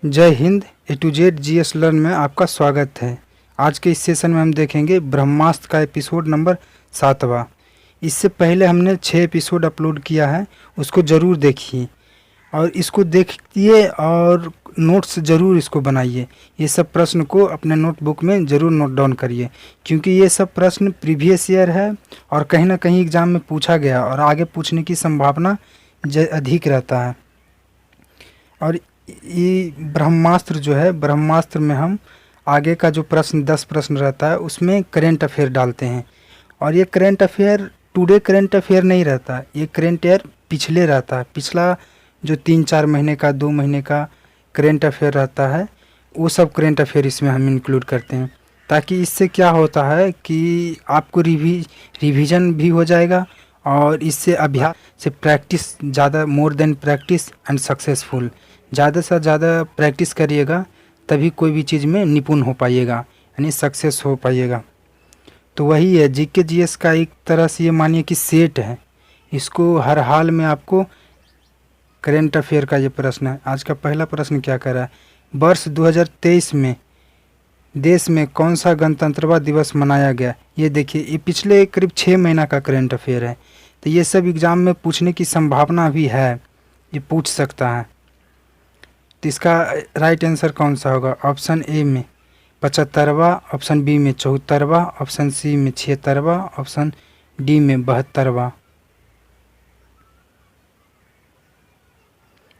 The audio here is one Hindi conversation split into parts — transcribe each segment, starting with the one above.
जय हिंद। ए टू जेड जीएस लर्न में आपका स्वागत है। आज के इस सेशन में हम देखेंगे ब्रह्मास्त्र का एपिसोड नंबर 7वां। इससे पहले हमने 6 एपिसोड अपलोड किया है, उसको ज़रूर देखिए और इसको देखिए और नोट्स ज़रूर इसको बनाइए। ये सब प्रश्न को अपने नोटबुक में ज़रूर नोट डाउन करिए, क्योंकि ये सब प्रश्न प्रीवियस ईयर है और कहीं ना कहीं एग्ज़ाम में पूछा गया और आगे पूछने की संभावना अधिक रहता है। और ये ब्रह्मास्त्र जो है, ब्रह्मास्त्र में हम आगे का जो प्रश्न 10 प्रश्न रहता है उसमें करेंट अफेयर डालते हैं। और ये current affair today current affair नहीं रहता, ये करेंट अफेयर पिछले रहता है। पिछला जो 3-4 महीने का 2 महीने का करेंट अफेयर रहता है वो सब करेंट अफेयर इसमें हम इंक्लूड करते हैं, ताकि इससे क्या होता है कि आपको रिवीजन भी हो जाएगा और इससे अभ्यास से प्रैक्टिस ज़्यादा, more than practice and successful, ज़्यादा से ज़्यादा प्रैक्टिस करिएगा तभी कोई भी चीज़ में निपुण हो पाइएगा, यानी सक्सेस हो पाइएगा। तो वही है, जीके जीएस का एक तरह से ये मानिए कि सेट है। इसको हर हाल में आपको करेंट अफेयर का ये प्रश्न है। आज का पहला प्रश्न क्या कर रहा है, वर्ष 2023 में देश में कौन सा गणतंत्रता दिवस मनाया गया। ये देखिए, ये पिछले करीब 6 महीना का करेंट अफेयर है। तो ये सब एग्ज़ाम में पूछने की संभावना भी है, ये पूछ सकता है। तो इसका राइट आंसर कौन सा होगा। ऑप्शन ए में 75वां, ऑप्शन बी में 74वां, ऑप्शन सी में 76वां, ऑप्शन डी में 72वां।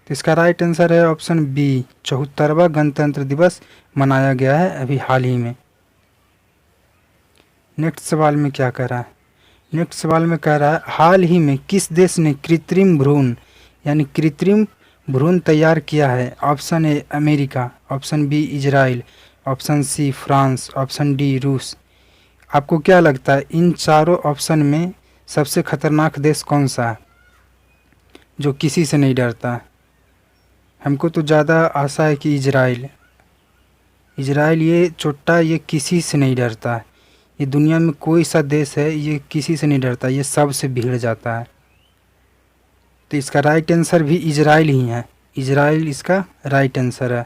तो इसका राइट आंसर है ऑप्शन बी, 74वां गणतंत्र दिवस मनाया गया है अभी हाल ही में। नेक्स्ट सवाल में क्या कह रहा है, नेक्स्ट सवाल में कह रहा है हाल ही में किस देश ने कृत्रिम भ्रूण यानी कृत्रिम भ्रूण तैयार किया है। Option A America, option B Israel, option C France, option D रूस। आपको क्या लगता है इन चारों ऑप्शन में सबसे खतरनाक देश कौन सा है, जो किसी से नहीं डरता है। हमको तो ज़्यादा आशा है कि इजराइल। इजराइल ये चोट्टा, ये किसी से नहीं डरता है। ये दुनिया में कोई सा देश है ये किसी से नहीं डरता, ये सब से भिड़ जाता है। तो इसका राइट आंसर भी इजराइल ही है, इजराइल इसका राइट आंसर है।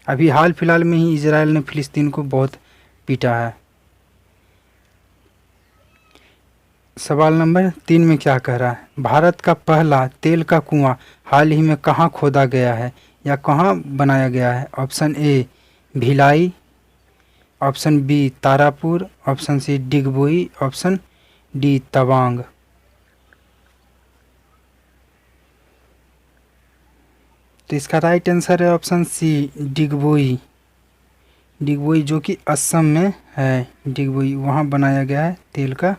अभी हाल फिलहाल में ही इजराइल ने फिलिस्तीन को बहुत पीटा है। सवाल नंबर 3 में क्या कह रहा है, भारत का पहला तेल का कुआं हाल ही में कहाँ खोदा गया है या कहाँ बनाया गया है। Option A Bhilai, option B Tarapur, option C Digboi, option D Tawang. तो इसका राइट आंसर है ऑप्शन सी डिगबोई। डिगबोई जो कि असम में है, डिगबोई वहाँ बनाया गया है, तेल का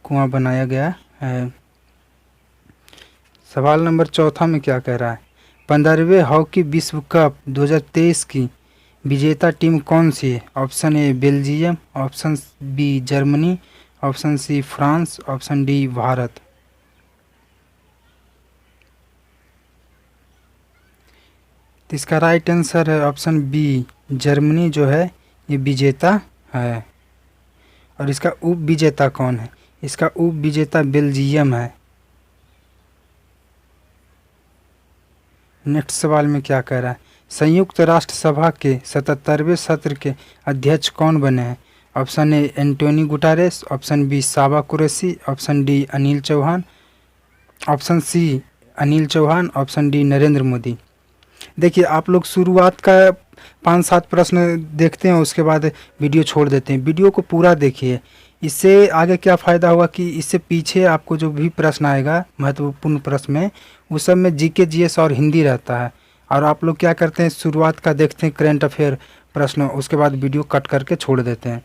कुआं बनाया गया है। सवाल नंबर 4 में क्या कह रहा है, 15वें हॉकी विश्व कप 2023 की विजेता टीम कौन सी है। Option A Belgium, option B Germany, option C France, option D Bharat. तो इसका राइट आंसर है ऑप्शन बी, जर्मनी जो है ये विजेता है। और इसका उप विजेता कौन है, इसका उप विजेता बेल्जियम है। नेक्स्ट सवाल में क्या कह रहा है, संयुक्त राष्ट्र सभा के 77वें सत्र के अध्यक्ष कौन बने हैं। Option A Antonio Guterres, option B Saba Qureshi, option D Anil Chauhan, option C Anil Chauhan, option D Narendra Modi. देखिए, आप लोग शुरुआत का 5-7 प्रश्न देखते हैं, उसके बाद वीडियो छोड़ देते हैं। वीडियो को पूरा देखिए, इससे आगे क्या फ़ायदा होगा कि इससे पीछे आपको जो भी प्रश्न आएगा महत्वपूर्ण प्रश्न में, उस सब में जीके जीएस और हिंदी रहता है। और आप लोग क्या करते हैं, शुरुआत का देखते हैं करेंट अफेयर प्रश्न, उसके बाद वीडियो कट करके छोड़ देते हैं।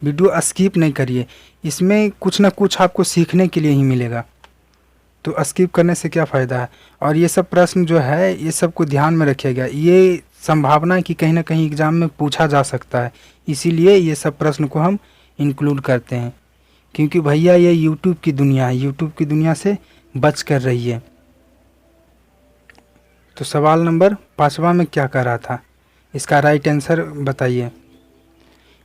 वीडियो स्किप नहीं करिए, इसमें कुछ ना कुछ आपको सीखने के लिए ही मिलेगा, तो स्किप करने से क्या फ़ायदा है। और ये सब प्रश्न जो है ये सब को ध्यान में रखिएगा, ये संभावना है कि कहीं ना कहीं एग्ज़ाम में पूछा जा सकता है, इसीलिए ये सब प्रश्न को हम इंक्लूड करते हैं। क्योंकि भैया ये यूट्यूब की दुनिया है, यूट्यूब की दुनिया से बच कर रहिए। तो सवाल नंबर 5वां में क्या कह रहा था, इसका राइट आंसर बताइए।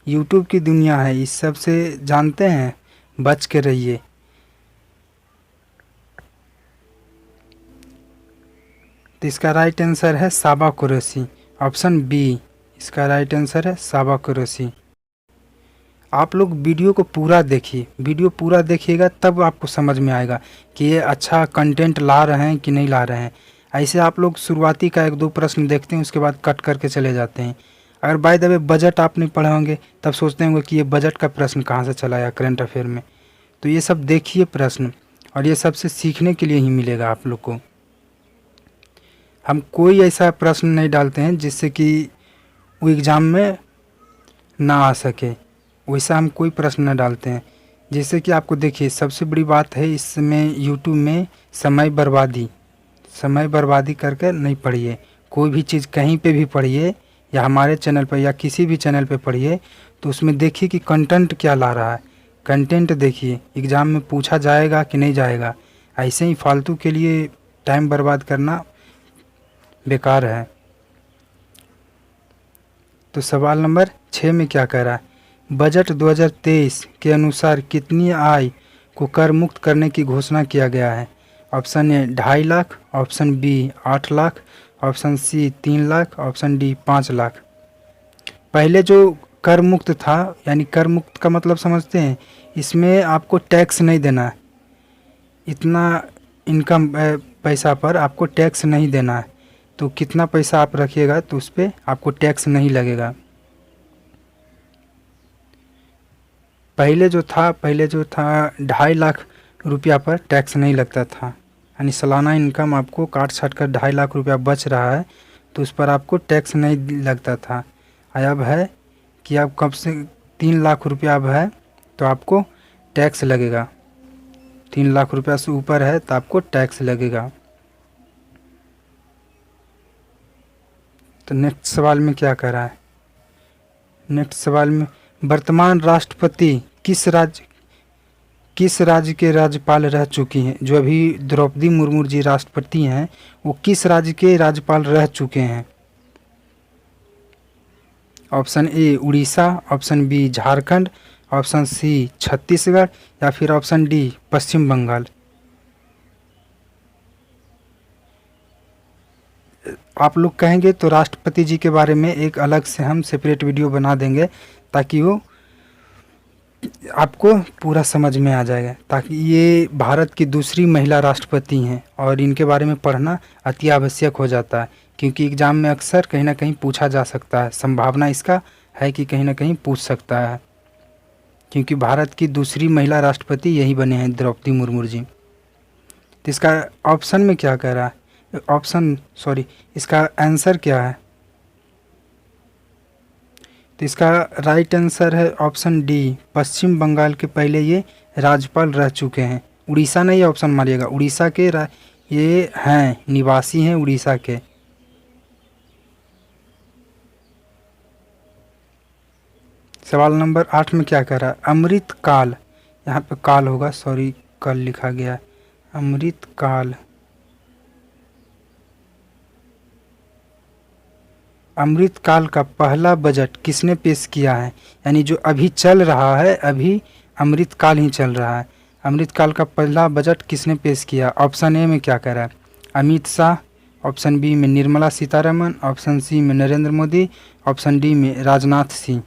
यूट्यूब की दुनिया है, इस सब से जानते हैं, बच के रहिए। तो इसका राइट आंसर है साबा कुरैशी, ऑप्शन बी इसका राइट आंसर है साबा कुरैशी। आप लोग वीडियो को पूरा देखिए, वीडियो पूरा देखिएगा तब आपको समझ में आएगा कि ये अच्छा कंटेंट ला रहे हैं कि नहीं ला रहे हैं। ऐसे आप लोग शुरुआती का 1-2 प्रश्न देखते हैं, उसके बाद कट करके चले जाते हैं। अगर बाय द वे बजट आप नहीं पढ़े होंगे तब सोचते होंगे कि ये बजट का प्रश्न कहाँ से चला आया करंट अफेयर में। तो ये सब देखिए प्रश्न, और ये सबसे सीखने के लिए ही मिलेगा आप लोग को। हम कोई ऐसा प्रश्न नहीं डालते हैं जिससे कि वो एग्ज़ाम में ना आ सके, वैसा हम कोई प्रश्न न डालते हैं। जैसे कि आपको देखिए, सबसे बड़ी बात है इसमें यूट्यूब में समय बर्बादी करके नहीं पढ़िए। कोई भी चीज़ कहीं पे भी पढ़िए या हमारे चैनल पर या किसी भी चैनल पे पढ़िए तो उसमें देखिए कि कंटेंट क्या ला रहा है। कंटेंट देखिए, एग्ज़ाम में पूछा जाएगा कि नहीं जाएगा। ऐसे ही फालतू के लिए टाइम बर्बाद करना बेकार है। तो सवाल नंबर 6 में क्या कह रहा है, बजट 2023 के अनुसार कितनी आय को कर मुक्त करने की घोषणा किया गया है। Option A 2.5 lakh, option B 8 lakh, option C 3 lakh, option D 5 lakh. पहले जो कर मुक्त था, यानी कर मुक्त का मतलब समझते हैं, इसमें आपको टैक्स नहीं देना है। इतना इनकम पैसा पर आपको टैक्स नहीं देना है। तो कितना पैसा आप रखिएगा तो उस पर आपको टैक्स नहीं लगेगा। पहले जो था 2.5 लाख रुपया पर टैक्स नहीं लगता था, यानी सालाना इनकम आपको काट छाट कर 2.5 लाख रुपया बच रहा है तो उस पर आपको टैक्स नहीं लगता था। अब है कि आप कब से 3 लाख रुपया अब है तो आपको टैक्स लगेगा। 3 लाख रुपया से ऊपर है तो आपको टैक्स लगेगा। तो नेक्स्ट सवाल में क्या कह रहा है, नेक्स्ट सवाल में वर्तमान राष्ट्रपति किस राज्य के राज्यपाल रह चुकी हैं। जो अभी द्रौपदी मुर्मू जी राष्ट्रपति हैं वो किस राज्य के राज्यपाल रह चुके हैं। Option A Orissa, option B Jharkhand, option C Chhattisgarh या फिर ऑप्शन डी पश्चिम बंगाल। आप लोग कहेंगे तो राष्ट्रपति जी के बारे में एक अलग से हम सेपरेट वीडियो बना देंगे ताकि वो आपको पूरा समझ में आ जाएगा। ताकि ये भारत की दूसरी महिला राष्ट्रपति हैं और इनके बारे में पढ़ना अति आवश्यक हो जाता है, क्योंकि एग्ज़ाम में अक्सर कहीं ना कहीं पूछा जा सकता है। संभावना इसका है कि कहीं ना कहीं पूछ सकता है, क्योंकि भारत की दूसरी महिला राष्ट्रपति यही बने हैं, द्रौपदी मुर्मू जी। तो इसका ऑप्शन में क्या कह रहा है, इसका आंसर क्या है। तो इसका राइट आंसर है ऑप्शन डी, पश्चिम बंगाल के पहले ये राज्यपाल रह चुके हैं। उड़ीसा नहीं ऑप्शन मारिएगा, उड़ीसा के ये हैं, निवासी हैं उड़ीसा के। सवाल नंबर 8 में क्या कह रहा है, अमृत काल, यहाँ पे काल होगा, सॉरी कल लिखा गया है, अमृत काल। अमृतकाल का पहला बजट किसने पेश किया है। यानी जो अभी चल रहा है, अभी अमृतकाल ही चल रहा है। अमृतकाल का पहला बजट किसने पेश किया। ऑप्शन ए में क्या कह रहा है, अमित शाह, ऑप्शन बी में निर्मला सीतारमण, ऑप्शन सी में नरेंद्र मोदी, ऑप्शन डी में राजनाथ सिंह।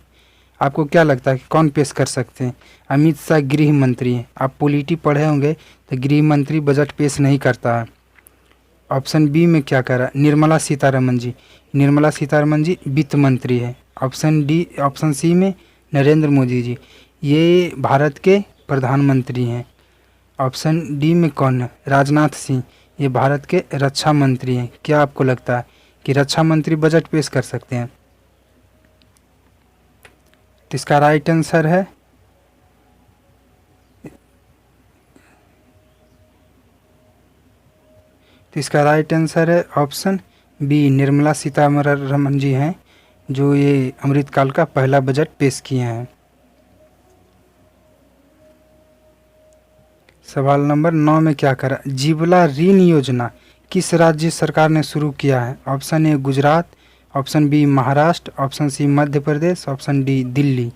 आपको क्या लगता है कि कौन पेश कर सकते हैं। अमित शाह गृह मंत्री हैं। आप पॉलिटी पढ़े होंगे तो गृह मंत्री बजट पेश नहीं करता है। ऑप्शन बी में क्या कह रहा है, निर्मला सीतारमण जी। निर्मला सीतारमण जी वित्त मंत्री है। ऑप्शन सी में नरेंद्र मोदी जी, ये भारत के प्रधानमंत्री हैं। ऑप्शन डी में कौन है, राजनाथ सिंह, ये भारत के रक्षा मंत्री हैं। क्या आपको लगता है कि रक्षा मंत्री बजट पेश कर सकते हैं। तो इसका राइट आंसर है है ऑप्शन बी, निर्मला सीतारमण जी हैं जो ये अमृतकाल का पहला बजट पेश किए हैं। सवाल नंबर 9 में क्या करा, जीवला ऋण योजना किस राज्य सरकार ने शुरू किया है। Option A Gujarat, option B Maharashtra, option C Madhya Pradesh, option D Delhi.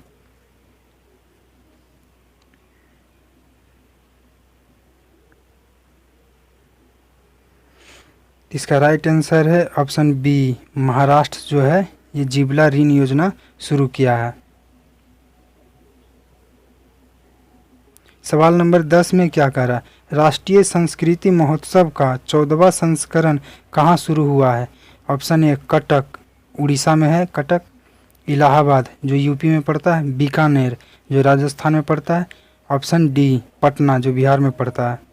इसका राइट आंसर है ऑप्शन बी, महाराष्ट्र जो है ये जीवला ऋण योजना शुरू किया है। सवाल नंबर 10 में क्या कह रहा है, राष्ट्रीय संस्कृति महोत्सव का 14वां संस्करण कहाँ शुरू हुआ है? ऑप्शन ए कटक, उड़ीसा में है कटक, इलाहाबाद जो यूपी में पड़ता है, बीकानेर जो राजस्थान में पड़ता है, ऑप्शन डी पटना जो बिहार में पड़ता है।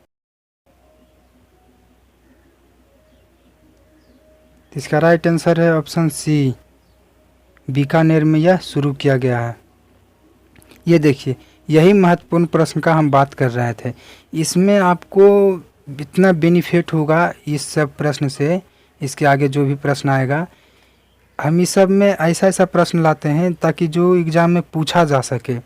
इसका राइट आंसर है ऑप्शन सी, बीकानेर में यह शुरू किया गया है। ये देखिए, यही महत्वपूर्ण प्रश्न का हम बात कर रहे थे। इसमें आपको इतना बेनिफिट होगा इस सब प्रश्न से, इसके आगे जो भी प्रश्न आएगा हम इस सब में ऐसा ऐसा प्रश्न लाते हैं ताकि जो एग्ज़ाम में पूछा जा सके,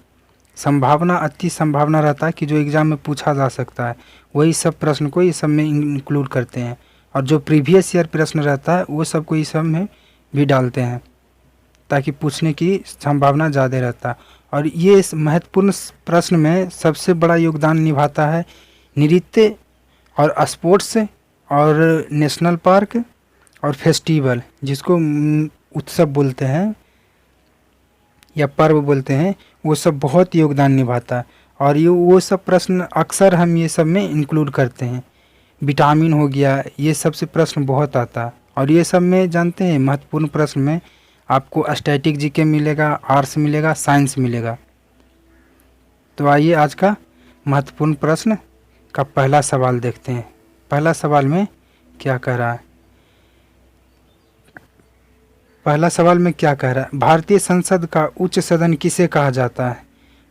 संभावना अति संभावना रहता है कि जो एग्ज़ाम में पूछा जा सकता है, वही सब प्रश्न को इस सब में इंक्लूड करते हैं। और जो प्रीवियस ईयर प्रश्न रहता है वो सब को इस सब में भी डालते हैं ताकि पूछने की संभावना ज़्यादा रहता है। और ये इस महत्वपूर्ण प्रश्न में सबसे बड़ा योगदान निभाता है नृत्य और स्पोर्ट्स और नेशनल पार्क और फेस्टिवल, जिसको उत्सव बोलते हैं या पर्व बोलते हैं, वो सब बहुत योगदान निभाता है। और ये वो सब प्रश्न अक्सर हम ये सब में इंक्लूड करते हैं। विटामिन हो गया, ये सब से प्रश्न बहुत आता है। और ये सब में जानते हैं महत्वपूर्ण प्रश्न में आपको स्टैटिक जीके मिलेगा, आर्ट्स मिलेगा, साइंस मिलेगा। तो आइए आज का महत्वपूर्ण प्रश्न का पहला सवाल देखते हैं। पहला सवाल में क्या कह रहा है, पहला सवाल में क्या कह रहा है, भारतीय संसद का उच्च सदन किसे कहा जाता है?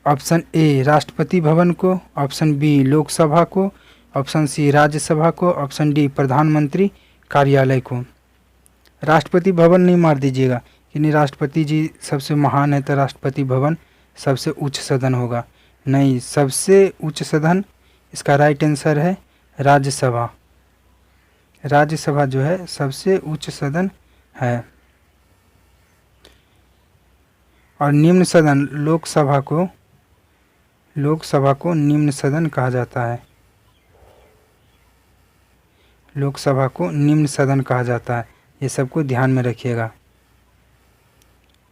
ऑप्शन ए राष्ट्रपति भवन को, ऑप्शन बी लोकसभा को, ऑप्शन सी राज्यसभा को, ऑप्शन डी प्रधानमंत्री कार्यालय को। राष्ट्रपति भवन नहीं मार दीजिएगा कि नहीं राष्ट्रपति जी सबसे महान है तो राष्ट्रपति भवन सबसे उच्च सदन होगा। नहीं, सबसे उच्च सदन इसका राइट आंसर है राज्यसभा। राज्यसभा जो है सबसे उच्च सदन है। और निम्न सदन लोकसभा को निम्न सदन कहा जाता है। लोकसभा को निम्न सदन कहा जाता है। ये सबको ध्यान में रखिएगा।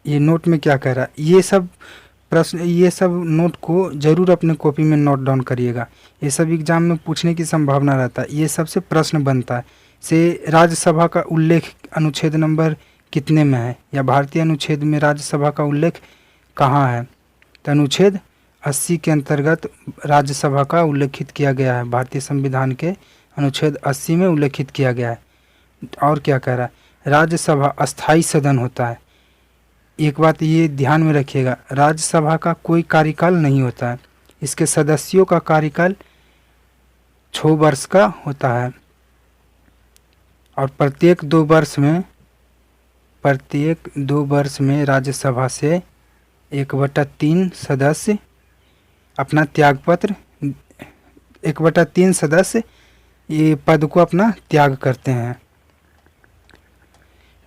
ये नोट में क्या कह रहा है, ये सब प्रश्न, ये सब नोट को जरूर अपने कॉपी में नोट डाउन करिएगा। ये सब एग्जाम में पूछने की संभावना रहता है, ये सबसे प्रश्न बनता है। से राज्यसभा का उल्लेख अनुच्छेद नंबर कितने में है, या भारतीय अनुच्छेद में राज्यसभा का उल्लेख कहाँ है? तो अनुच्छेद 80 के अंतर्गत राज्यसभा का उल्लेखित किया गया है। भारतीय संविधान के अनुच्छेद 80 में उल्लेखित किया गया है। और क्या कह रहा है, राज्यसभा अस्थाई सदन होता है। एक बात ये ध्यान में रखिएगा, राज्यसभा का कोई कार्यकाल नहीं होता है। इसके सदस्यों का कार्यकाल 6 वर्ष का होता है। और प्रत्येक 2 वर्ष में राज्यसभा से 1/3 सदस्य अपना त्यागपत्र 1/3 सदस्य ये पद को अपना त्याग करते हैं।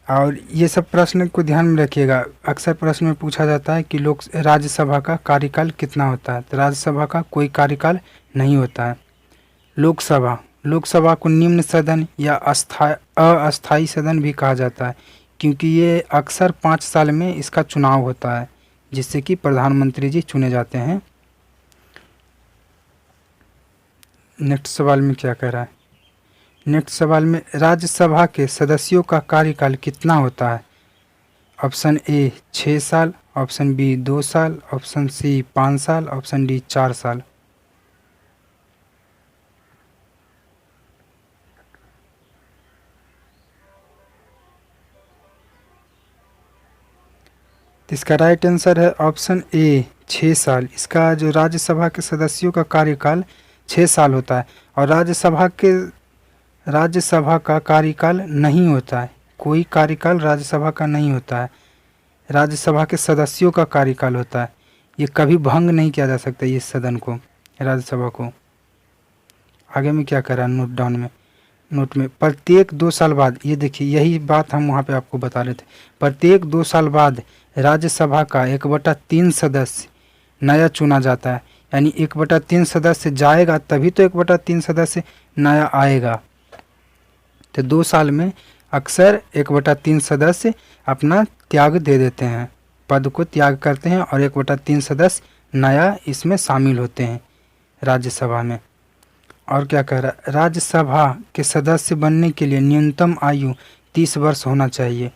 और ये सब प्रश्न को ध्यान में रखिएगा। अक्सर प्रश्न में पूछा जाता है कि राज्यसभा का कार्यकाल कितना होता है, तो राज्यसभा का कोई कार्यकाल नहीं होता है। लोकसभा को निम्न सदन या अस्थाई सदन भी कहा जाता है, क्योंकि ये अक्सर 5 साल में इसका चुनाव होता है, जिससे कि प्रधानमंत्री जी चुने जाते हैं। नेक्स्ट सवाल में क्या कह रहा है, नेक्स्ट सवाल में राज्यसभा के सदस्यों का कार्यकाल कितना होता है? ऑप्शन ए 6 साल, ऑप्शन बी 2 साल, ऑप्शन सी 5 साल, ऑप्शन डी 4 साल। इसका राइट आंसर है ऑप्शन ए 6 साल। इसका जो राज्यसभा के सदस्यों का कार्यकाल 6 साल होता है। और राज्यसभा का कार्यकाल नहीं होता है, कोई कार्यकाल राज्यसभा का नहीं होता है। राज्यसभा के सदस्यों का कार्यकाल होता है। ये कभी भंग नहीं किया जा सकता ये सदन को, राज्यसभा को। आगे में क्या कर रहा है नोट में प्रत्येक 2 साल बाद, ये देखिए यही बात हम वहाँ पे आपको बता रहे थे, प्रत्येक 2 साल बाद राज्यसभा का 1/3 सदस्य नया चुना जाता है। यानी 1/3 सदस्य जाएगा तभी तो 1/3 सदस्य नया आएगा। तो 2 साल में अक्सर 1/3 सदस्य अपना त्याग दे देते हैं, पद को त्याग करते हैं और 1/3 सदस्य नया इसमें शामिल होते हैं राज्यसभा में। और क्या कह रहा है, राज्यसभा के सदस्य बनने के लिए न्यूनतम आयु 30 वर्ष होना चाहिए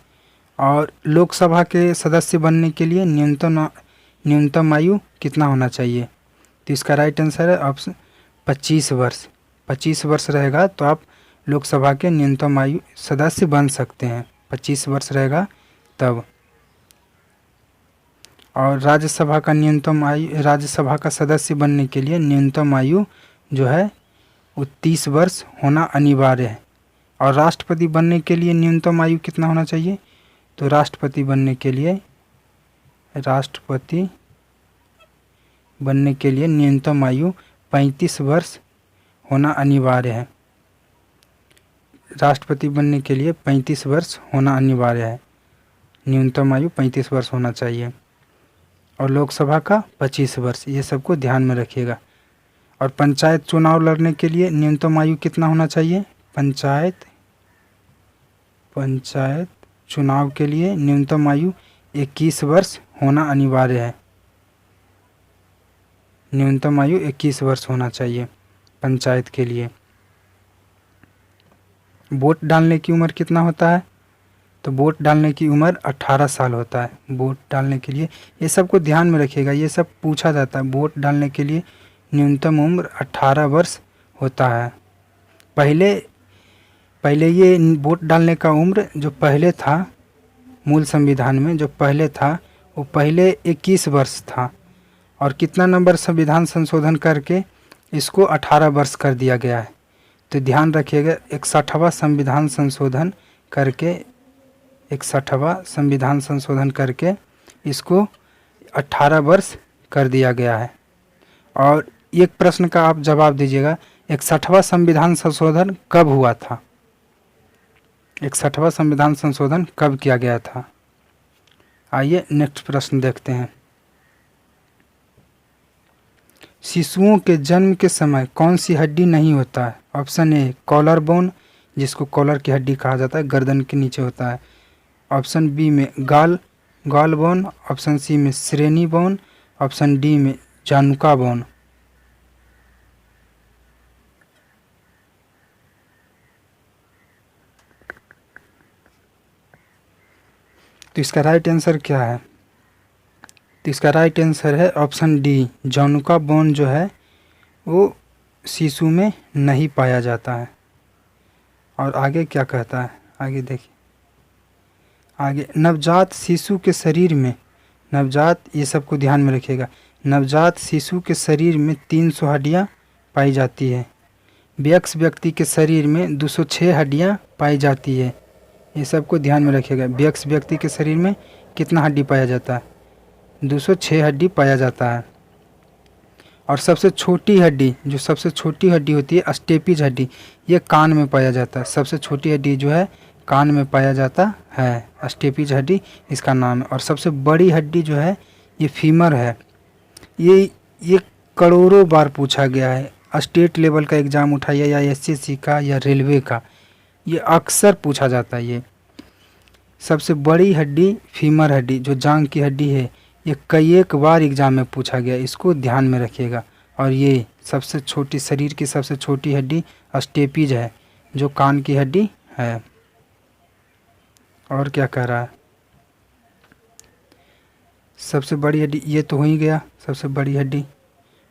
और लोकसभा के सदस्य बनने के लिए न्यूनतम आयु कितना होना चाहिए? तो इसका राइट आंसर है ऑप्शन 25 वर्ष। 25 वर्ष रहेगा तो आप लोकसभा के न्यूनतम आयु सदस्य बन सकते हैं, 25 वर्ष रहेगा तब। और राज्यसभा का सदस्य बनने के लिए न्यूनतम आयु जो है वो 30 वर्ष होना अनिवार्य है। और राष्ट्रपति बनने के लिए न्यूनतम आयु कितना होना चाहिए? तो राष्ट्रपति बनने के लिए न्यूनतम आयु 35 वर्ष होना अनिवार्य है। राष्ट्रपति बनने के लिए 35 वर्ष होना अनिवार्य है, न्यूनतम आयु 35 वर्ष होना चाहिए। और लोकसभा का 25 वर्ष, ये सबको ध्यान में रखिएगा। और पंचायत चुनाव लड़ने के लिए न्यूनतम आयु कितना होना चाहिए? पंचायत चुनाव के लिए न्यूनतम आयु 21 वर्ष होना अनिवार्य है, न्यूनतम आयु 21 वर्ष होना चाहिए पंचायत के लिए। वोट डालने की उम्र कितना होता है? तो वोट डालने की उम्र 18 साल होता है वोट डालने के लिए। ये सबको ध्यान में रखिएगा, ये सब पूछा जाता है। वोट डालने के लिए न्यूनतम उम्र 18 वर्ष होता है। पहले ये वोट डालने का उम्र जो पहले था मूल संविधान में, जो पहले था वो पहले 21 वर्ष था और कितना नंबर संविधान संशोधन करके इसको 18 वर्ष कर दिया गया है। तो ध्यान रखिएगा, 61वां संविधान संशोधन करके इसको 18 वर्ष कर दिया गया है। और एक प्रश्न का आप जवाब दीजिएगा, 61वां संविधान संशोधन कब हुआ था? 61वां संविधान संशोधन कब किया गया था? आइए नेक्स्ट प्रश्न देखते हैं। शिशुओं के जन्म के समय कौन सी हड्डी नहीं होता है? ऑप्शन ए कॉलर बोन, जिसको कॉलर की हड्डी कहा जाता है, गर्दन के नीचे होता है। ऑप्शन बी में गाल बोन, ऑप्शन सी में श्रेणी बोन, ऑप्शन डी में जानुका बोन। तो इसका राइट आंसर क्या है? तो इसका राइट आंसर है ऑप्शन डी, जानुका बोन जो है वो शिशु में नहीं पाया जाता है। और आगे क्या कहता है, आगे देखिए। आगे नवजात शिशु के शरीर में, ये सबको ध्यान में रखिएगा, नवजात शिशु के शरीर में 300 हड्डियाँ पाई जाती है। वयस्क व्यक्ति के शरीर में 206 हड्डियाँ पाई जाती है। ये सबको ध्यान में रखिएगा। वयस्क व्यक्ति के शरीर में कितना हड्डी पाया जाता है? 206 हड्डी पाया जाता है। और सबसे छोटी हड्डी होती है स्टेपिज हड्डी, ये कान में पाया जाता है। सबसे छोटी हड्डी जो है कान में पाया जाता है, स्टेपिज हड्डी इसका नाम है। और सबसे बड़ी हड्डी जो है ये फीमर है। ये करोड़ों बार पूछा गया है, स्टेट लेवल का एग्ज़ाम उठाइए या एसएससी का या रेलवे का, ये अक्सर पूछा जाता है। ये सबसे बड़ी हड्डी फीमर हड्डी जो जांघ की हड्डी है, ये कई एक बार एग्ज़ाम में पूछा गया, इसको ध्यान में रखिएगा। और ये सबसे छोटी, शरीर की सबसे छोटी हड्डी स्टेपिज है जो कान की हड्डी है। और क्या कह रहा है? सबसे बड़ी हड्डी ये तो हो ही गया, सबसे बड़ी हड्डी।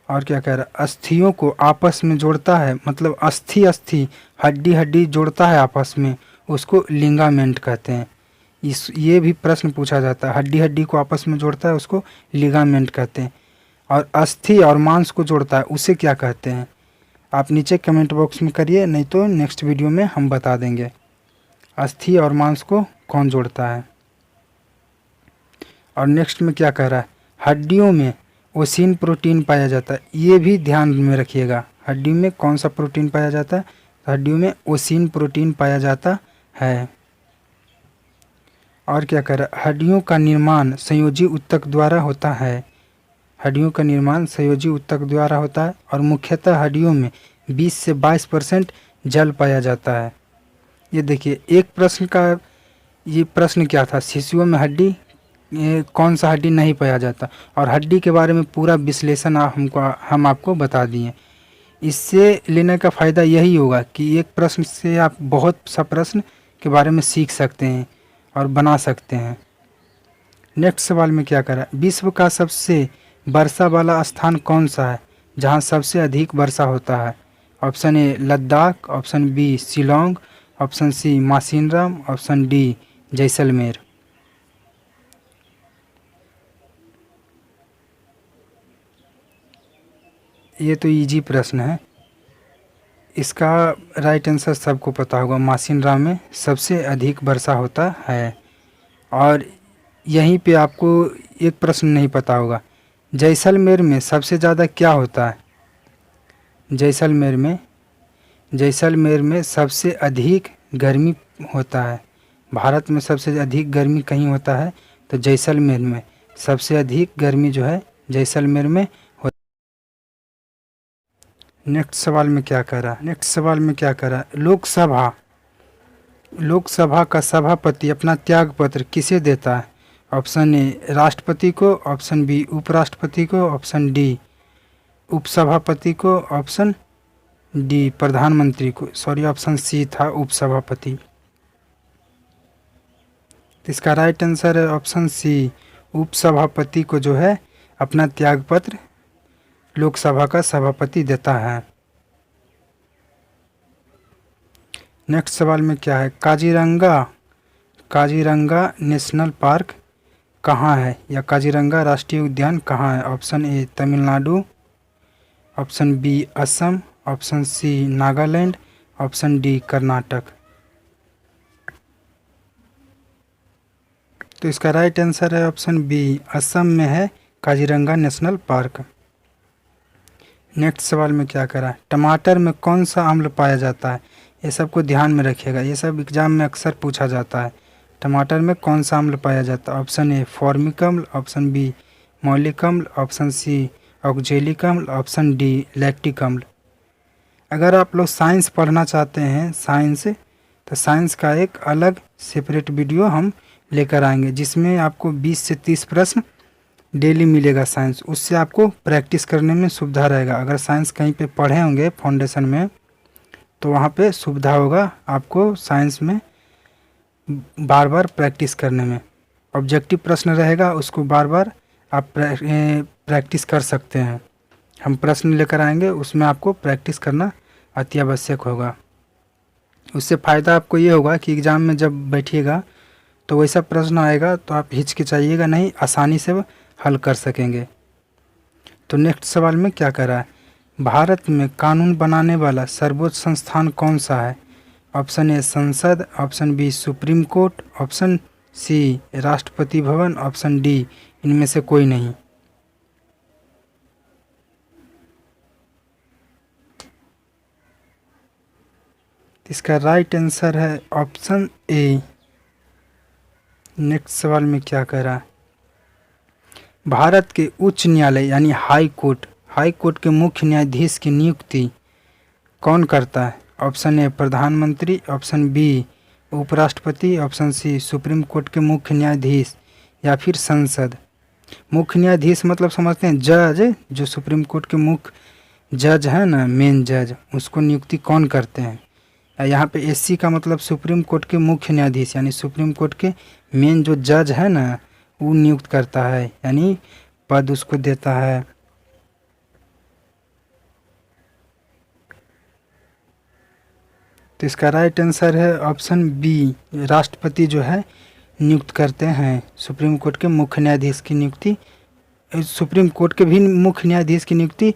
और क्या कह रहा है? अस्थियों को आपस में जोड़ता है, मतलब अस्थि हड्डी जोड़ता है आपस में, उसको लिगामेंट कहते हैं। ये भी प्रश्न पूछा जाता है, हड्डी को आपस में जोड़ता है उसको लिगामेंट कहते हैं। और अस्थि और मांस को जोड़ता है उसे क्या कहते हैं? आप नीचे कमेंट बॉक्स में करिए, नहीं तो नेक्स्ट वीडियो में हम बता देंगे अस्थि और मांस को कौन जोड़ता है। और नेक्स्ट में क्या कह रहा है? हड्डियों में ओसिन प्रोटीन पाया जाता है, ये भी ध्यान में रखिएगा। हड्डी में कौन सा प्रोटीन पाया जाता है? हड्डियों में ओसिन प्रोटीन पाया जाता है। और क्या कह रहा है? हड्डियों का निर्माण संयोजी ऊतक द्वारा होता है। हड्डियों का निर्माण संयोजी ऊतक द्वारा होता है। और मुख्यतः हड्डियों में 20 से 22% जल पाया जाता है। ये देखिए एक प्रश्न का ये प्रश्न क्या था, शिशुओं में हड्डी कौन सा हड्डी नहीं पाया जाता, और हड्डी के बारे में पूरा विश्लेषण हम आपको बता दिए। इससे लेने का फ़ायदा यही होगा कि एक प्रश्न से आप बहुत सा प्रश्न के बारे में सीख सकते हैं और बना सकते हैं। नेक्स्ट सवाल में क्या करा, विश्व का सबसे वर्षा वाला स्थान कौन सा है जहां सबसे अधिक वर्षा होता है? Option A Ladakh, option B Shillong, option C Mawsynram, option D Jaisalmer. ये तो इजी प्रश्न है, इसका राइट आंसर सबको पता होगा, मासिनराम में सबसे अधिक वर्षा होता है। और यहीं पे आपको एक प्रश्न नहीं पता होगा, जैसलमेर में सबसे ज़्यादा क्या होता है? जैसलमेर में सबसे अधिक गर्मी होता है। भारत में सबसे अधिक गर्मी कहीं होता है तो जैसलमेर में सबसे अधिक गर्मी जो है जैसलमेर में होता है। नेक्स्ट सवाल में क्या करा, लोकसभा का सभापति अपना त्याग पत्र किसे देता है? ऑप्शन ए राष्ट्रपति को, ऑप्शन बी उपराष्ट्रपति को, ऑप्शन डी उपसभापति को, ऑप्शन डी प्रधानमंत्री को। सॉरी, ऑप्शन सी था उपसभापति। तो इसका राइट आंसर है ऑप्शन सी, उपसभापति को जो है अपना त्याग पत्र लोकसभा का सभापति देता है। नेक्स्ट सवाल में क्या है, काजीरंगा नेशनल पार्क कहाँ है, या काजीरंगा राष्ट्रीय उद्यान कहाँ है? Option A Tamil Nadu, option B Assam, option C Nagaland, option D Karnataka. तो इसका राइट आंसर है ऑप्शन बी, असम में है काजीरंगा नेशनल पार्क। नेक्स्ट सवाल में क्या करा, टमाटर में कौन सा अम्ल पाया जाता है? ये सब को ध्यान में रखिएगा, ये सब एग्जाम में अक्सर पूछा जाता है। टमाटर में कौन सा अम्ल पाया जाता है? ऑप्शन ए फॉर्मिक अम्ल, ऑप्शन बी मौलिक अम्ल, ऑप्शन सी ऑक्जेलिक अम्ल, ऑप्शन डी लैक्टिक अम्ल। अगर आप लोग साइंस पढ़ना चाहते हैं तो साइंस का एक अलग सेपरेट वीडियो हम लेकर आएंगे जिसमें आपको 20 से 30 प्रश्न डेली मिलेगा साइंस, उससे आपको प्रैक्टिस करने में सुविधा रहेगा। अगर साइंस कहीं पे पढ़े होंगे फाउंडेशन में तो वहाँ पे सुविधा होगा आपको साइंस में बार बार प्रैक्टिस करने में। ऑब्जेक्टिव प्रश्न रहेगा, उसको बार बार आप प्रैक्टिस कर सकते हैं। हम प्रश्न लेकर आएंगे, उसमें आपको प्रैक्टिस करना अति आवश्यक होगा। उससे फ़ायदा आपको ये होगा कि एग्ज़ाम में जब बैठिएगा तो वैसा प्रश्न आएगा तो आप हिचकिचाइएगा नहीं, आसानी से हल कर सकेंगे। तो नेक्स्ट सवाल में क्या करा है, भारत में कानून बनाने वाला सर्वोच्च संस्थान कौन सा है? ऑप्शन ए संसद, option B supreme court, option C Rashtrapati Bhavan, option D इनमें से कोई नहीं। इसका राइट आंसर है ऑप्शन ए। नेक्स्ट सवाल में क्या करा, भारत के उच्च न्यायालय यानी हाई कोर्ट के मुख्य न्यायाधीश की नियुक्ति कौन करता है? ऑप्शन ए प्रधानमंत्री, ऑप्शन बी उपराष्ट्रपति, ऑप्शन सी सुप्रीम कोर्ट के मुख्य न्यायाधीश, या फिर संसद। मुख्य न्यायाधीश मतलब समझते हैं जज, जो सुप्रीम कोर्ट के मुख्य जज है ना, मेन जज, उसको नियुक्ति कौन करते हैं? यहाँ पे एससी का मतलब सुप्रीम कोर्ट के मुख्य न्यायाधीश यानी सुप्रीम कोर्ट के मेन जो जज है ना वो नियुक्त करता है, यानी पद उसको देता है। तो इसका राइट आंसर है ऑप्शन बी, राष्ट्रपति जो है नियुक्त करते हैं सुप्रीम कोर्ट के मुख्य न्यायाधीश की नियुक्ति। सुप्रीम कोर्ट के भी मुख्य न्यायाधीश की नियुक्ति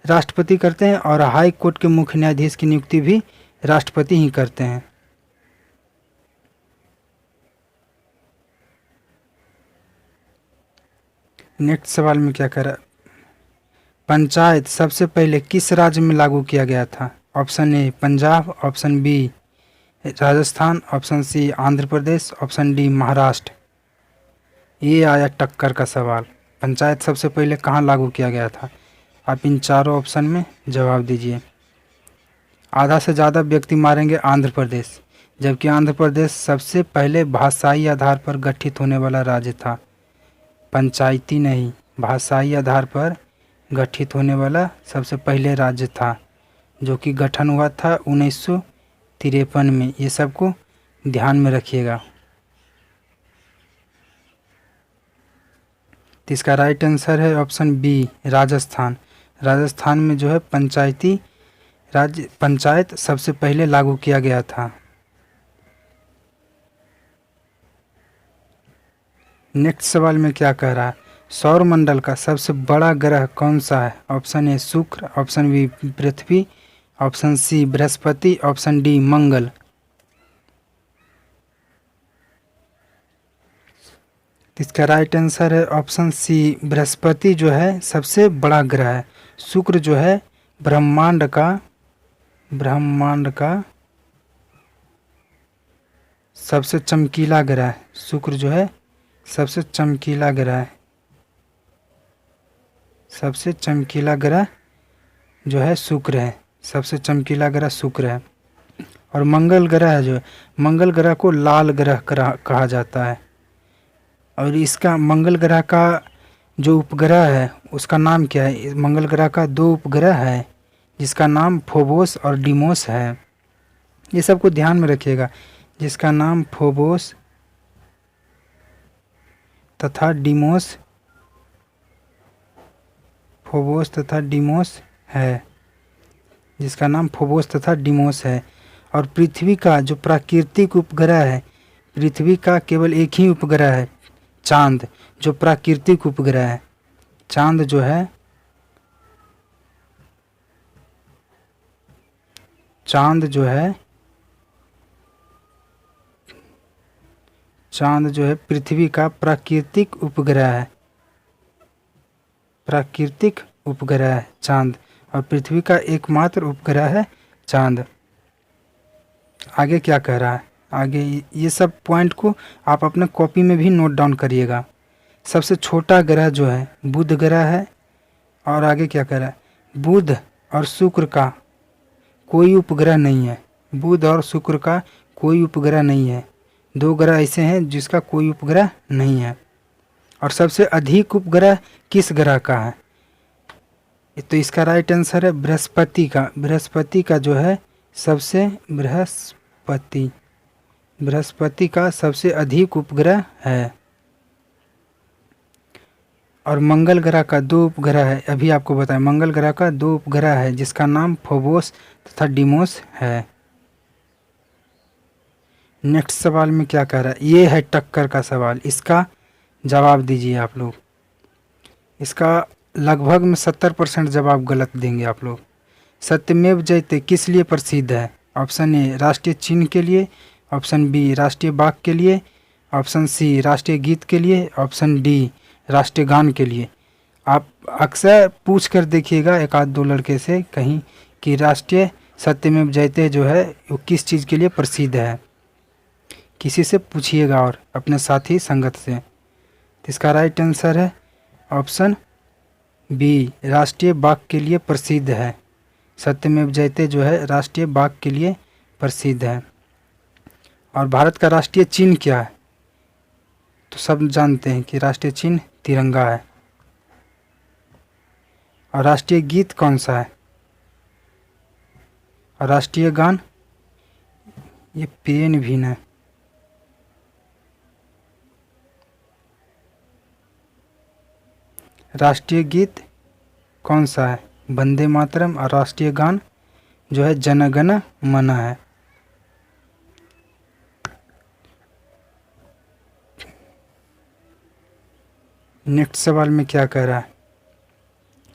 राष्ट्रपति करते हैं और हाई कोर्ट के मुख्य न्यायाधीश की नियुक्ति भी राष्ट्रपति ही करते हैं। नेक्स्ट सवाल में क्या करा, पंचायत सबसे पहले किस राज्य में लागू किया गया था? Option A Punjab, option B Rajasthan, option C Andhra Pradesh, option D Maharashtra. ये आया टक्कर का सवाल, पंचायत सबसे पहले कहाँ लागू किया गया था? आप इन चारों ऑप्शन में जवाब दीजिए। आधा से ज़्यादा व्यक्ति मारेंगे आंध्र प्रदेश, जबकि आंध्र प्रदेश सबसे पहले भाषाई आधार पर गठित होने वाला राज्य था। पंचायती नहीं, भाषाई आधार पर गठित होने वाला सबसे पहले राज्य था, जो कि गठन हुआ था 1953 में। ये सबको ध्यान में रखिएगा। तो इसका राइट आंसर है ऑप्शन बी, राजस्थान। राजस्थान में जो है पंचायती राज्य पंचायत सबसे पहले लागू किया गया था। नेक्स्ट सवाल में क्या कह रहा है, सौर मंडल का सबसे बड़ा ग्रह कौन सा है? ऑप्शन ए शुक्र, ऑप्शन बी पृथ्वी, ऑप्शन सी बृहस्पति, ऑप्शन डी मंगल। इसका राइट आंसर है ऑप्शन सी, बृहस्पति जो है सबसे बड़ा ग्रह है। शुक्र जो है ब्रह्मांड का सबसे चमकीला ग्रह है। शुक्र जो है सबसे चमकीला ग्रह है। सबसे चमकीला ग्रह जो है शुक्र है। सबसे चमकीला ग्रह शुक्र है। और मंगल ग्रह है जो है, मंगल ग्रह को लाल ग्रह कहा जाता है। और इसका मंगल ग्रह का जो उपग्रह है उसका नाम क्या है? मंगल ग्रह का 2 उपग्रह है जिसका नाम फोबोस और डीमोस है। ये सबको ध्यान में रखिएगा, जिसका नाम फोबोस तथा डीमोस है। जिसका नाम फोबोस तथा डीमोस है। और पृथ्वी का जो प्राकृतिक उपग्रह है, पृथ्वी का केवल एक ही उपग्रह है, चांद, जो प्राकृतिक उपग्रह है। चांद जो है पृथ्वी का प्राकृतिक उपग्रह है। प्राकृतिक उपग्रह है चांद, और पृथ्वी का एकमात्र उपग्रह है चांद। आगे क्या कह रहा है? आगे ये सब पॉइंट को आप अपने कॉपी में भी नोट डाउन करिएगा। सबसे छोटा ग्रह जो है बुध ग्रह है। और आगे क्या कह रहा है? बुध और शुक्र का कोई उपग्रह नहीं है। बुध और शुक्र का कोई उपग्रह नहीं है। 2 ग्रह ऐसे हैं जिसका कोई उपग्रह नहीं है। और सबसे अधिक उपग्रह किस ग्रह का है? तो इसका राइट आंसर है बृहस्पति का। बृहस्पति का जो है सबसे बृहस्पति का सबसे अधिक उपग्रह है। और मंगल ग्रह का 2 उपग्रह है। अभी आपको बताएं, मंगल ग्रह का 2 उपग्रह है जिसका नाम फोबोस तथा डीमोस है। नेक्स्ट सवाल में क्या कह रहा है? ये है टक्कर का सवाल, इसका जवाब दीजिए आप लोग। इसका लगभग में 70% जवाब गलत देंगे आप लोग। सत्यमेव जयते किस लिए प्रसिद्ध है? ऑप्शन ए राष्ट्रीय चिन्ह के लिए, ऑप्शन बी राष्ट्रीय बाग के लिए, ऑप्शन सी राष्ट्रीय गीत के लिए, ऑप्शन डी राष्ट्रीय गान के लिए। आप अक्सर पूछ कर देखिएगा एक आध 2 लड़के से कहीं कि राष्ट्रीय सत्यमेव जयते जो है वो किस चीज़ के लिए प्रसिद्ध है। किसी से पूछिएगा और अपने साथी संगत से। तो इसका राइट आंसर है ऑप्शन बी, राष्ट्रीय बाग के लिए प्रसिद्ध है। सत्यमेव जयते जो है राष्ट्रीय बाग के लिए प्रसिद्ध है। और भारत का राष्ट्रीय चिन्ह क्या है? तो सब जानते हैं कि राष्ट्रीय चिन्ह तिरंगा है। और राष्ट्रीय गीत कौन सा है? और राष्ट्रीय गान ये पेन भी न। राष्ट्रीय गीत कौन सा है? वंदे मातरम। और राष्ट्रीय गान जो है जन गण मन है। नेक्स्ट सवाल में क्या कह रहा है?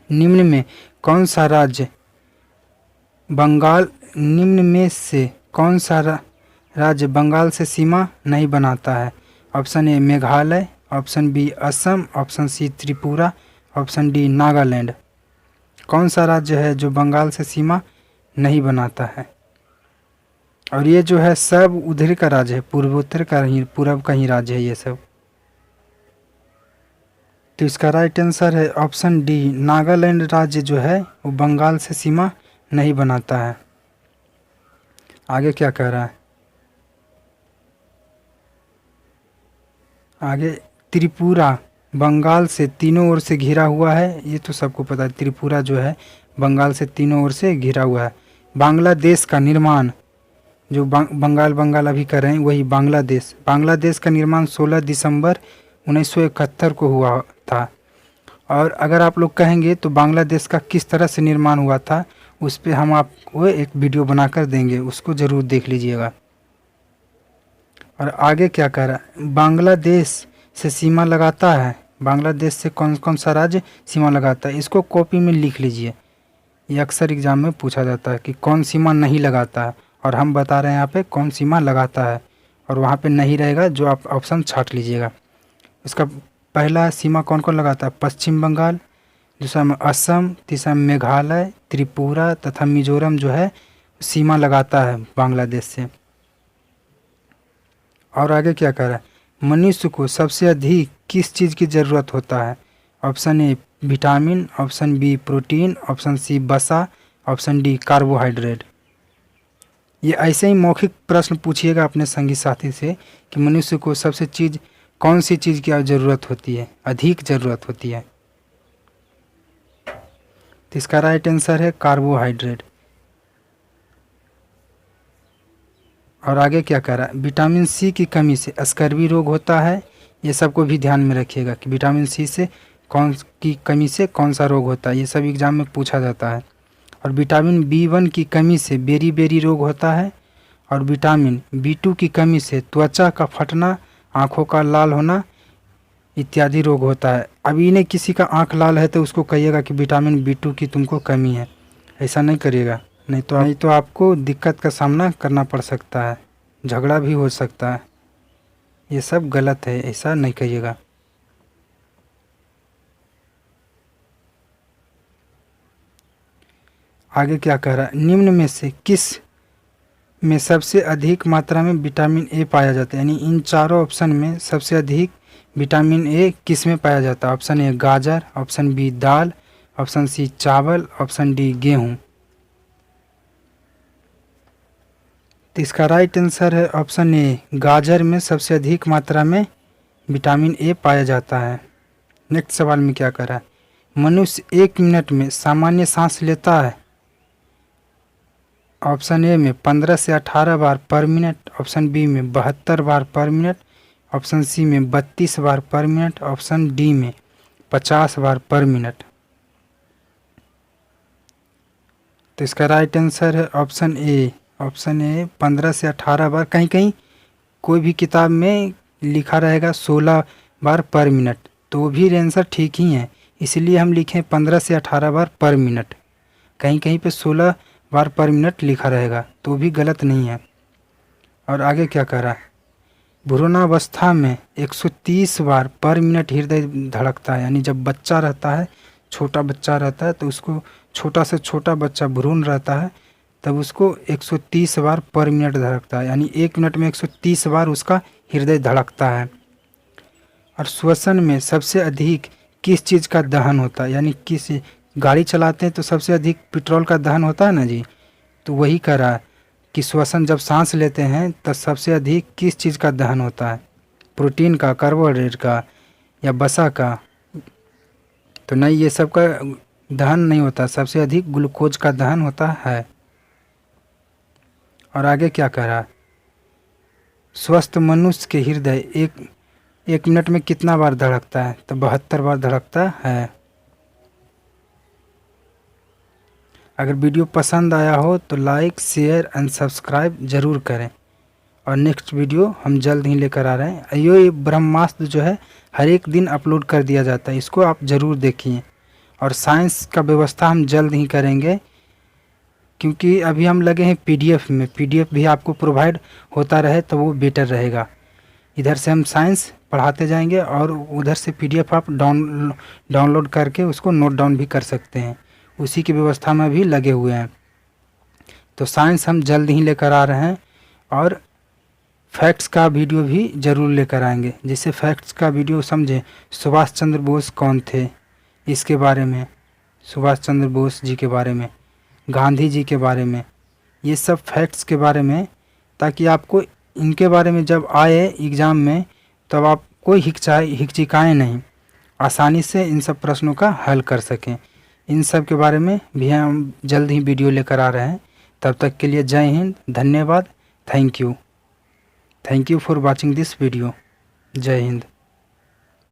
निम्न में कौन सा राज्य राज्य बंगाल से सीमा नहीं बनाता है? Option A Meghalaya, option B Assam, option C Tripura, option D Nagaland. कौन सा राज्य है जो बंगाल से सीमा नहीं बनाता है? और ये जो है सब उधर का राज्य है, पूर्वोत्तर का ही, पूर्व का ही राज्य है ये सब। तो इसका राइट आंसर है ऑप्शन डी, नागालैंड राज्य जो है वो बंगाल से सीमा नहीं बनाता है। आगे क्या कह रहा है? आगे त्रिपुरा बंगाल से तीनों ओर से घिरा हुआ है, ये तो सबको पता है। त्रिपुरा जो है बंगाल से तीनों ओर से घिरा हुआ है। बांग्लादेश का निर्माण, जो बंगाल बंगाल अभी कर रहे हैं वही बांग्लादेश। बांग्लादेश का निर्माण 16 दिसंबर 1971 को हुआ था। और अगर आप लोग कहेंगे तो बांग्लादेश का किस तरह से निर्माण हुआ था, उस पर हम आपको एक वीडियो बनाकर देंगे, उसको ज़रूर देख लीजिएगा। और आगे क्या कह रहा है, बांग्लादेश से सीमा लगाता है। बांग्लादेश से कौन कौन सा राज्य सीमा लगाता है, इसको कॉपी में लिख लीजिए। ये अक्सर एग्जाम में पूछा जाता है कि कौन सीमा नहीं लगाता है, और हम बता रहे हैं यहाँ पे कौन सीमा लगाता है, और वहाँ पे नहीं रहेगा जो आप ऑप्शन छाट लीजिएगा। इसका पहला सीमा कौन कौन लगाता है, पश्चिम बंगाल, दूसरा में असम, तीसरा में मेघालय, त्रिपुरा तथा मिजोरम जो है सीमा लगाता है बांग्लादेश से। और आगे क्या कह रहा है, मनुष्य को सबसे अधिक किस चीज़ की ज़रूरत होता है। Option A vitamin, option B protein, option C वसा, ऑप्शन डी कार्बोहाइड्रेट। ये ऐसे ही मौखिक प्रश्न पूछिएगा अपने संगी साथी से कि मनुष्य को सबसे कौन सी चीज़ की ज़रूरत होती है, अधिक ज़रूरत होती है। तो इसका राइट आंसर है कार्बोहाइड्रेट। और आगे क्या कह रहा है, विटामिन सी की कमी से स्कर्वी रोग होता है। ये सबको भी ध्यान में रखिएगा कि विटामिन सी से कमी से कौन सा रोग होता है, ये सब एग्जाम में पूछा जाता है। और विटामिन B1 की कमी से बेरी रोग होता है। और विटामिन B2 की कमी से त्वचा का फटना, आँखों का लाल होना इत्यादि रोग होता है। अब इन्हें किसी का आँख लाल है तो उसको कहिएगा कि विटामिन B2 की तुमको कमी है, ऐसा नहीं करिएगा, नहीं तो आपको दिक्कत का सामना करना पड़ सकता है, झगड़ा भी हो सकता है। ये सब गलत है, ऐसा नहीं कहिएगा। आगे क्या कह रहा है, निम्न में से किस में सबसे अधिक मात्रा में विटामिन ए पाया जाता है, यानी इन चारों ऑप्शन में सबसे अधिक विटामिन ए किस में पाया जाता है। ऑप्शन ए गाजर, ऑप्शन बी दाल, ऑप्शन सी चावल, ऑप्शन डी गेहूँ। तो इसका राइट आंसर है ऑप्शन ए, गाजर में सबसे अधिक मात्रा में विटामिन ए पाया जाता है। नेक्स्ट सवाल में क्या कर रहा है, मनुष्य 1 मिनट में सामान्य सांस लेता है। ऑप्शन ए में 15 से 18 बार पर मिनट, ऑप्शन बी में 72 बार पर मिनट, ऑप्शन सी में 32 बार पर मिनट, ऑप्शन डी में 50 बार पर मिनट। तो इसका राइट आंसर है ऑप्शन ए। ऑप्शन ए 15 से 18 बार, कहीं कहीं कोई भी किताब में लिखा रहेगा 16 बार पर मिनट, तो भी आंसर ठीक ही है, इसलिए हम लिखें 15 से 18 बार पर मिनट। कहीं कहीं पे 16 बार पर मिनट लिखा रहेगा तो भी गलत नहीं है। और आगे क्या कह रहा है, भ्रूणावस्था में 130 बार पर मिनट हृदय धड़कता है, यानी जब बच्चा रहता है, छोटा बच्चा रहता है, तो उसको छोटा से छोटा बच्चा भ्रूण रहता है, तब उसको 130 बार पर मिनट धड़कता है, यानी 1 मिनट में 130 बार उसका हृदय धड़कता है। और श्वसन में सबसे अधिक किस चीज़ का दहन होता है, यानी किस गाड़ी चलाते हैं तो सबसे अधिक पेट्रोल का दहन होता है ना जी, तो वही कह रहा है कि श्वसन जब सांस लेते हैं तब सबसे अधिक किस चीज़ का दहन होता है, प्रोटीन का, कार्बोहाइड्रेट का या वसा का। तो नहीं, ये सब का दहन नहीं होता, सबसे अधिक ग्लूकोज का दहन होता है। और आगे क्या कह रहा है, स्वस्थ मनुष्य के हृदय एक मिनट में कितना बार धड़कता है, तो 72 बार धड़कता है। अगर वीडियो पसंद आया हो तो लाइक, शेयर एंड सब्सक्राइब ज़रूर करें। और नेक्स्ट वीडियो हम जल्द ही लेकर आ रहे हैं। ये ब्रह्मास्त्र जो है हर एक दिन अपलोड कर दिया जाता है, इसको आप ज़रूर देखिए। और साइंस का व्यवस्था हम जल्द ही करेंगे, क्योंकि अभी हम लगे हैं PDF में। PDF भी आपको प्रोवाइड होता रहे तो वो बेटर रहेगा। इधर से हम साइंस पढ़ाते जाएंगे और उधर से PDF आप डाउनलोड करके उसको नोट डाउन भी कर सकते हैं, उसी की व्यवस्था में भी लगे हुए हैं। तो साइंस हम जल्द ही लेकर आ रहे हैं। और फैक्ट्स का वीडियो भी ज़रूर लेकर आएंगे, जिससे फैक्ट्स का वीडियो समझें। सुभाष चंद्र बोस कौन थे, इसके बारे में, सुभाष चंद्र बोस जी के बारे में, गांधी जी के बारे में, ये सब फैक्ट्स के बारे में, ताकि आपको इनके बारे में जब आए एग्ज़ाम में तब आप कोई हिचकिचाएँ नहीं, आसानी से इन सब प्रश्नों का हल कर सकें। इन सब के बारे में भी हम जल्द ही वीडियो लेकर आ रहे हैं। तब तक के लिए जय हिंद, धन्यवाद, thank you for watching this video. जय हिंद।